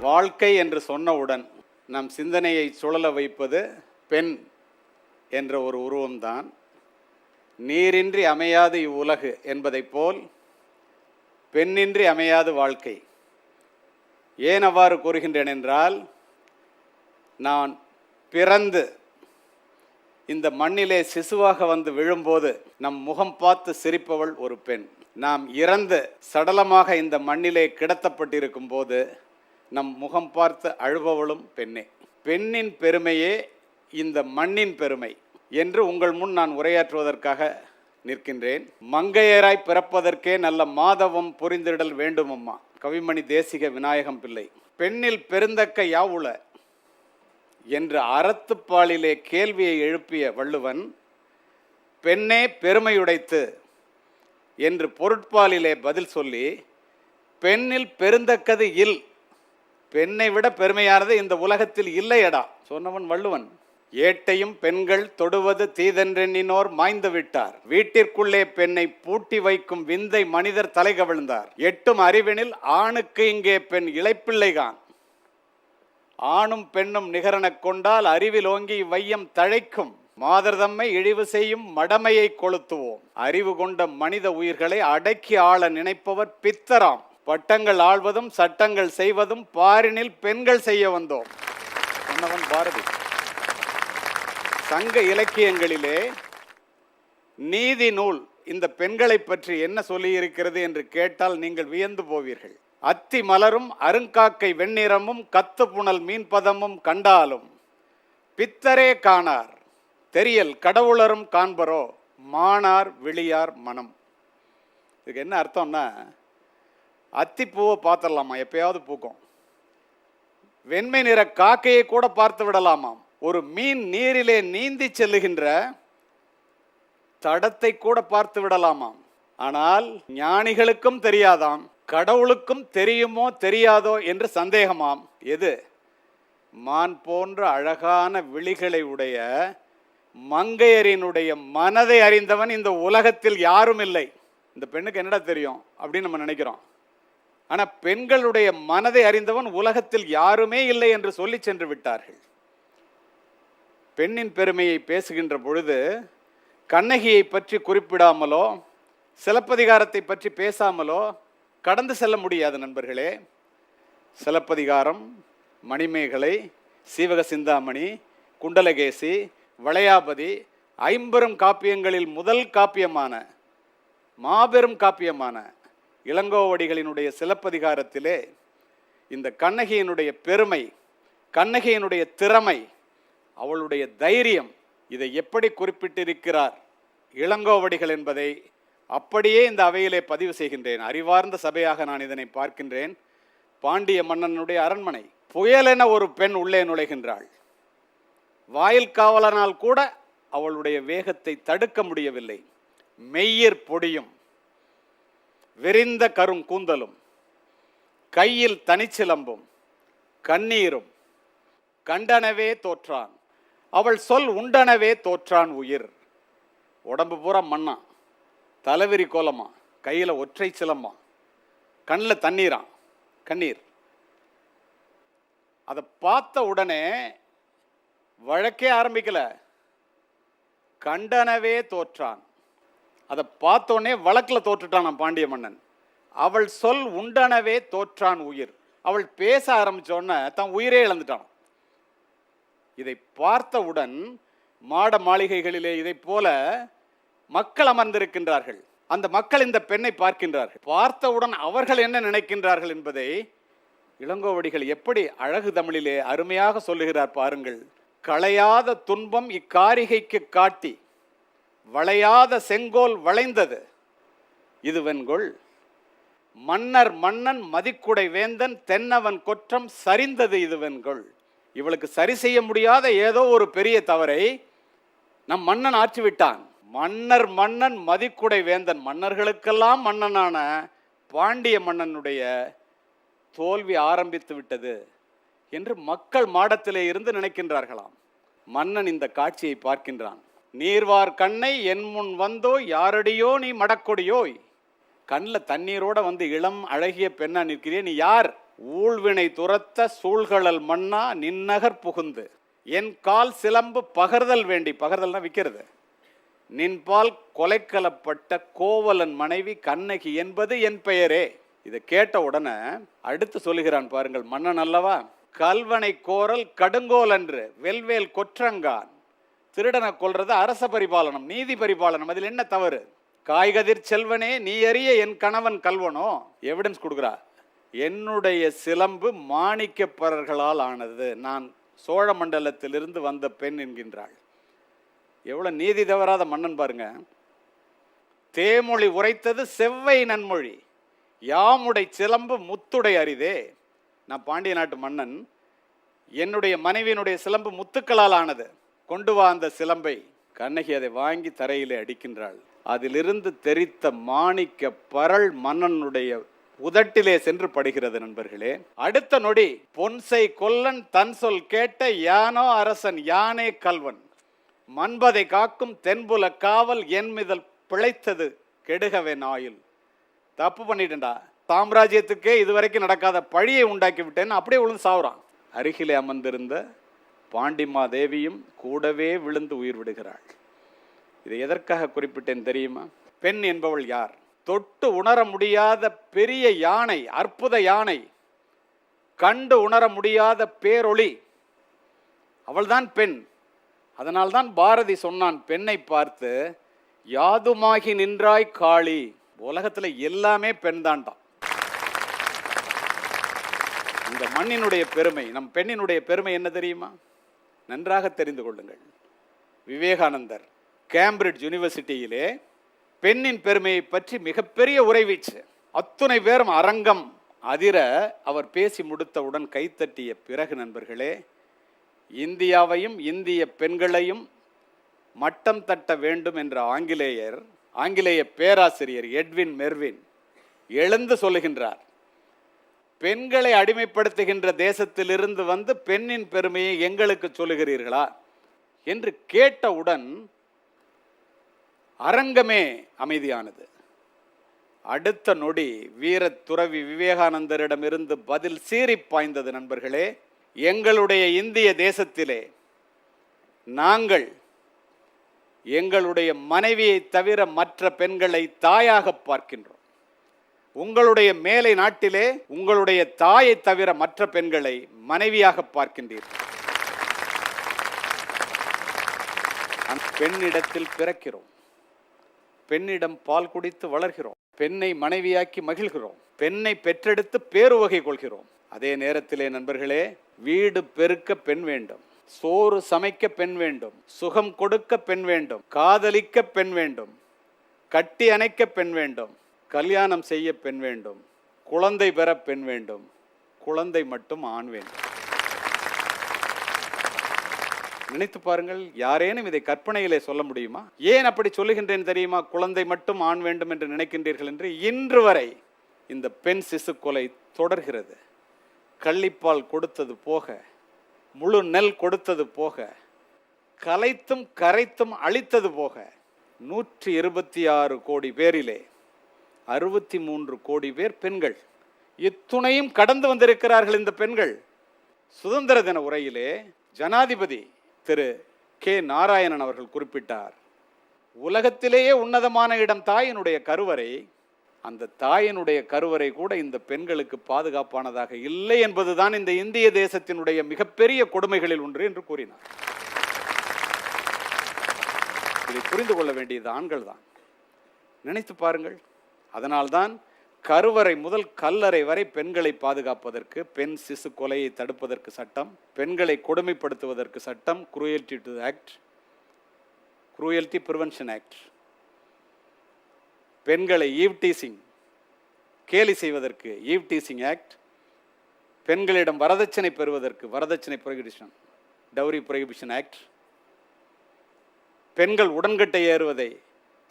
வாழ்க்கை என்று சொன்னவுடன் நம் சிந்தனையை சுழல வைப்பது பெண் என்ற ஒரு உருவம்தான். நீரின்றி அமையாது இவ்வுலகு என்பதைப் போல் பெண்ணின்றி அமையாது வாழ்க்கை. ஏன் அவ்வாறு கூறுகின்றேன் என்றால், நான் பிறந்து இந்த மண்ணிலே சிசுவாக வந்து விழும்போது நம் முகம் பார்த்து சிரிப்பவள் ஒரு பெண். நாம் இறந்து சடலமாக இந்த மண்ணிலே கிடத்தப்பட்டிருக்கும் போது நம் முகம் பார்த்து அழுபவளும் பெண்ணே. பெண்ணின் பெருமையே இந்த மண்ணின் பெருமை என்று உங்கள் முன் நான் உரையாற்றுவதற்காக நிற்கின்றேன். மங்கையராய் பிறப்பதற்கே நல்ல மாதவம் புரிந்திடல் வேண்டுமம்மா. கவிமணி தேசிக விநாயகம் பிள்ளை. பெண்ணில் பெருந்தக்க யாவுள என்று அறத்துப்பாலிலே கேள்வியை எழுப்பிய வள்ளுவன், பெண்ணே பெருமையுடைத்து என்று பொருட்பாலிலே பதில் சொல்லி, பெண்ணில் பெருந்தக்கது இல், பெண்ணை விட பெருமையானது இந்த உலகத்தில் இல்லையடா சொன்னவன் வள்ளுவன். ஏட்டையும் பெண்கள் தொடுவது தீதென்றெண்ணினோர் மாய்ந்து விட்டார். வீட்டிற்குள்ளே பெண்ணை பூட்டி வைக்கும் விந்தை மனிதர் தலை கவிழ்ந்தார். எட்டும் அறிவினில் ஆணுக்கு இங்கே பெண் இளைப்பிள்ளைகான். ஆணும் பெண்ணும் நிகரெனக் கொண்டால் அறிவில் ஓங்கி வையம் தழைக்கும். மாதர் தம்மை இழிவு செய்யும் மடமையை கொளுத்துவோம். அறிவு கொண்ட மனித உயிர்களை அடக்கி ஆள நினைப்பவர் பித்தராம். பட்டங்கள் ஆள்வதும் சட்டங்கள் செய்வதும் பாரினில் பெண்கள் செய்ய வந்தோம் சொன்னவன் பாரதி. சங்க இலக்கியங்களிலே நீதி நூல் இந்த பெண்களை பற்றி என்ன சொல்லியிருக்கிறது என்று கேட்டால் நீங்கள் வியந்து போவீர்கள். அத்தி மலரும் அருங்காக்கை வெண்ணிறமும் கத்து புனல் மீன்பதமும் கண்டாலும் பித்தரே காணார் தெரியல் கடவுளரும் காண்பரோ மானார் விழியார் மனம். இதுக்கு என்ன அர்த்தம்னா, அத்திப்பூவை பார்த்துடலாமா, எப்பயாவது பூக்கும். வெண்மை நிற காக்கையை கூட பார்த்து விடலாமாம். ஒரு மீன் நீரிலே நீந்தி செல்லுகின்ற தடத்தை கூட பார்த்து விடலாமாம். ஆனால் ஞானிகளுக்கும் தெரியாதாம், கடவுளுக்கும் தெரியுமோ தெரியாதோ என்று சந்தேகமாம். எது? மான் போன்ற அழகான விழிகளை உடைய மங்கையரினுடைய மனதை அறிந்தவன் இந்த உலகத்தில் யாரும் இல்லை. இந்த பெண்ணுக்கு என்னடா தெரியும் அப்படின்னு நம்ம நினைக்கிறோம். ஆனால் பெண்களுடைய மனதை அறிந்தவன் உலகத்தில் யாருமே இல்லை என்று சொல்லி சென்று விட்டார்கள். பெண்ணின் பெருமையை பேசுகின்ற பொழுது கண்ணகியை பற்றி குறிப்பிடாமலோ சிலப்பதிகாரத்தை பற்றி பேசாமலோ கடந்து செல்ல முடியாது நண்பர்களே. சிலப்பதிகாரம், மணிமேகலை, சீவக சிந்தாமணி, குண்டலகேசி, வளையாபதி, ஐம்பெரும் காப்பியங்களில் முதல் காப்பியமான மாபெரும் காப்பியமான இளங்கோவடிகளினுடைய சிலப்பதிகாரத்திலே இந்த கண்ணகியினுடைய பெருமை, கண்ணகியினுடைய திறமை, அவளுடைய தைரியம், இதை எப்படி குறிப்பிட்டிருக்கிறார் இளங்கோவடிகள் என்பதை அப்படியே இந்த அவையிலே பதிவு செய்கின்றேன். அறிவார்ந்த சபையாக நான் இதனை பார்க்கின்றேன். பாண்டிய மன்னனுடைய அரண்மனை. புயலென ஒரு பெண் உள்ளே நுழைகின்றாள். வாயில் காவலனால் கூட அவளுடைய வேகத்தை தடுக்க முடியவில்லை. மெய்யிற் பொடியும் விரிந்த கருங்கூந்தலும் கையில் தனிச்சிலம்பும் கண்ணீரும் கண்டனவே தோற்றான். அவள் சொல் உண்டனவே தோற்றான் உயிர். உடம்பு பூரா மண்ணா, தலைவிரி கோலமா, கையில் ஒற்றை சிலம்பா, கண்ணில் தண்ணீரான், கண்ணீர். அதை பார்த்த உடனே வழக்கே ஆரம்பிக்கல, கண்டனவே தோற்றான். அதை பார்த்தோடனே வழக்கில் தோற்றுட்டான் பாண்டிய மன்னன். அவள் சொல் உண்டனவே தோற்றான் உயிர். அவள் பேச ஆரம்பித்தோடனே தான் உயிரே இழந்துட்டான். இதை பார்த்தவுடன் மாட மாளிகைகளிலே இதை போல மக்கள் அமர்ந்திருக்கின்றார்கள். அந்த மக்கள் இந்த பெண்ணை பார்க்கின்றார்கள். பார்த்தவுடன் அவர்கள் என்ன நினைக்கின்றார்கள் என்பதை இளங்கோவடிகள் எப்படி அழகு தமிழிலே அருமையாக சொல்லுகிறார் பாருங்கள். களையாத துன்பம் இக்காரிகைக்கு காட்டி வளையாத செங்கோல் வளைந்தது இது வெண்கொள். மன்னர் மன்னன் மதிக்குடை வேந்தன் தென்னவன் கொற்றம் சரிந்தது இது வெண்கொள். இவளுக்கு சரி செய்ய முடியாத ஏதோ ஒரு பெரிய தவறை நம் மன்னன் ஆற்றிவிட்டான். மன்னர் மன்னன் மதிக்குடை வேந்தன், மன்னர்களுக்கெல்லாம் மன்னனான பாண்டிய மன்னனுடைய தோல்வி ஆரம்பித்து விட்டது என்று மக்கள் மாடத்திலே இருந்து நினைக்கின்றார்களாம். மன்னன் இந்த காட்சியை பார்க்கின்றான். நீர்வார் கண்ணை என் முன் வந்தோ யாரடியோ நீ மடக்கொடியோய் கண்ணில் தண்ணீரோட வந்து இளம் அழகிய பெண்ணா நிற்கிறே, நீ யார்? ஊழ்வினை துரத்த சூழ்கழல் மன்னா நின்னகர் புகுந்து என் கால் சிலம்பு பகர்தல் வேண்டி, பகர்தல்னா விற்கிறது, நின்பால் கொலைக்கலப்பட்ட கோவலன் மனைவி கண்ணகி என்பது என் பெயரே. இதை கேட்ட உடனே அடுத்து சொல்லுகிறான் பாருங்கள், மன்னன் அல்லவா, கல்வனை கோரல் கடுங்கோல் என்று வெல்வேல் கொற்றங்கான். திருடனை கொல்றது அரச பரிபாலனம், நீதி பரிபாலனம், அதில் என்ன தவறு? காய்கதிர் செல்வனே நீ அறிய என் கணவன் கல்வனோ. எவிடன்ஸ் கொடுக்குறா, என்னுடைய சிலம்பு மாணிக்கப்பரர்களால் ஆனது, நான் சோழ மண்டலத்திலிருந்து வந்த பெண் என்கின்றாள். எவ்வளவு நீதி தவறாத மன்னன் பாருங்க. தேமொழி உரைத்தது செவ்வை நன்மொழி, யாமுடை சிலம்பு முத்துடை அரிதே. நான் பாண்டிய நாட்டு மன்னன், என்னுடைய மனைவியினுடைய சிலம்பு முத்துக்களால் ஆனது, கொண்டு வா அந்த சிலம்பை. கண்ணகி அதை வாங்கி தரையிலே அடிக்கின்றாள். அதிலிருந்து தெரித்த மாணிக்க பரல் மன்னனுடைய உதட்டிலே சென்று படுகிறது. நண்பர்களே, அடுத்த நொடி பொன்சை கொல்லன் தன் சொல் கேட்ட யானோ அரசன் யானே கல்வன், மன்பதை காக்கும் தென்புல காவல் என் மிதல் பிழைத்தது கெடுகவே நாயில். தப்பு பண்ணிட்டேன்டா, சாம்ராஜ்யத்துக்கே இதுவரைக்கும் நடக்காத பழியை உண்டாக்கி விட்டேன்னு அப்படியே விழுந்து சாவுறான். அருகிலே அமர்ந்திருந்த பாண்டிமாதேவியும் கூடவே விழுந்து உயிர் விடுகிறாள். இதை எதற்காக குறிப்பிட்டேன் தெரியுமா? பெண் என்பவள் யார்? தொட்டு உணர முடியாத பெரிய யானை, அற்புத யானை, கண்டு உணர முடியாத பேரொளி, அவள்தான் பெண். அதனால்தான் பாரதி சொன்னான் பெண்ணை பார்த்து, யாதுமாகி நின்றாய் காளி. உலகத்துல எல்லாமே பெண் தான்டான். இந்த மண்ணினுடைய பெருமை, நம் பெண்ணினுடைய பெருமை என்ன தெரியுமா? நன்றாக தெரிந்து கொள்ளுங்கள். விவேகானந்தர் கேம்பிரிட்ஜ் யூனிவர்சிட்டியிலே பெண்ணின் பெருமையை பற்றி மிகப்பெரிய உரைவீச்சு. அத்துணை பேரும் அரங்கம் அதிர அவர் பேசி முடித்தவுடன் கைத்தட்டிய பிறகு, நண்பர்களே, இந்தியாவையும் இந்திய பெண்களையும் மட்டம் தட்ட வேண்டும் என்ற ஆங்கிலேய பேராசிரியர் எட்வின் மெர்வின் எழுந்து சொல்லுகின்றார், பெண்களை அடிமைப்படுத்துகின்ற தேசத்திலிருந்து வந்து பெண்ணின் பெருமையை எங்களுக்கு சொல்லுகிறீர்களா என்று கேட்டவுடன் அரங்கமே அமைதியானது. அடுத்த நொடி வீர துறவி விவேகானந்தரிடமிருந்து பதில் சீறி பாய்ந்தது. நண்பர்களே, எங்களுடைய இந்திய தேசத்திலே நாங்கள் எங்களுடைய மனைவியை தவிர மற்ற பெண்களை தாயாக பார்க்கின்றோம். உங்களுடைய மேலை நாட்டிலே உங்களுடைய தாயை தவிர மற்ற பெண்களை மனைவியாக பார்க்கின்றீர்கள். பெண்ணிடத்தில் பிறக்கிறோம், பெண்ணிடம் பால் குடித்து வளர்கிறோம், பெண்ணை மனைவியாக்கி மகிழ்கிறோம், பெண்ணை பெற்றெடுத்து பேருவகை கொள்கிறோம். அதே நேரத்திலே நண்பர்களே, வீடு பெருக்க பெண் வேண்டும், சோறு சமைக்க பெண் வேண்டும், சுகம் கொடுக்க பெண் வேண்டும், காதலிக்க பெண் வேண்டும், கட்டி அணைக்க பெண் வேண்டும், கல்யாணம் செய்ய பெண் வேண்டும், குழந்தை பெற பெண் வேண்டும், குழந்தை மட்டும் ஆண் வேண்டும். நினைத்து பாருங்கள், யாரேனும் இதை கற்பனையிலே சொல்ல முடியுமா? ஏன் அப்படி சொல்லுகின்றேன் தெரியுமா? குழந்தை மட்டும் ஆண் வேண்டும் என்று நினைக்கின்றீர்கள் என்று. இன்று வரை இந்த பெண் சிசு கொலை தொடர்கிறது. கள்ளிப்பால் கொடுத்தது போக, முழு நெல் கொடுத்தது போக, கலைத்தும் கரைத்தும் அழித்தது போக, 126 கோடி பேரிலே 63 கோடி பேர் பெண்கள். இத்துணையும் கடந்து வந்திருக்கிறார்கள் இந்த பெண்கள். சுதந்திர தின உரையிலே ஜனாதிபதி திரு கே நாராயணன் அவர்கள் குறிப்பிட்டார், உலகத்திலேயே உன்னதமான இடம் தாயினுடைய கருவறை. அந்த தாயினுடைய கருவறை கூட இந்த பெண்களுக்கு பாதுகாப்பானதாக இல்லை என்பதுதான் இந்த இந்திய தேசத்தினுடைய மிகப்பெரிய கொடுமைகளில் ஒன்று என்று கூறினார். இதை புரிந்து கொள்ள வேண்டியது ஆண்கள் தான். நினைத்து பாருங்கள். அதனால்தான் கருவறை முதல் கல்லறை வரை பெண்களை பாதுகாப்பதற்கு, பெண் சிசு கொலையை தடுப்பதற்கு சட்டம், பெண்களை கொடுமைப்படுத்துவதற்கு சட்டம், cruelty to act, cruelty prevention act, பெண்களை ஈவ்டீசிங் கேலி செய்வதற்கு ஈவ்டீசிங் ஆக்ட், பெண்களிடம் வரதட்சணை பெறுவதற்கு வரதட்சணை புரோகிபிஷன், டவுரி புரோகிபிஷன் ஆக்ட், பெண்கள் உடன்கட்டை ஏறுவதை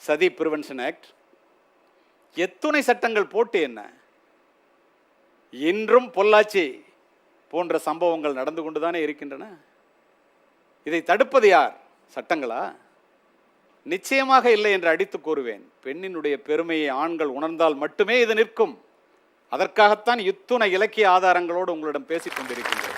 சதி பிரிவென்ஷன் ஆக்ட். எத்துணை சட்டங்கள் போட்டு என்ன? இன்றும் பொள்ளாச்சி போன்ற சம்பவங்கள் நடந்து கொண்டுதானே இருக்கின்றன. இதை தடுப்பது யார்? சட்டங்களா? நிச்சயமாக இல்லை என்று அடித்து கூறுவேன். பெண்ணினுடைய பெருமையை ஆண்கள் உணர்ந்தால் மட்டுமே இது நிற்கும். அதற்காகத்தான் இத்துணை இலக்கிய ஆதாரங்களோடு உங்களிடம் பேசிக் கொண்டிருக்கின்றேன்.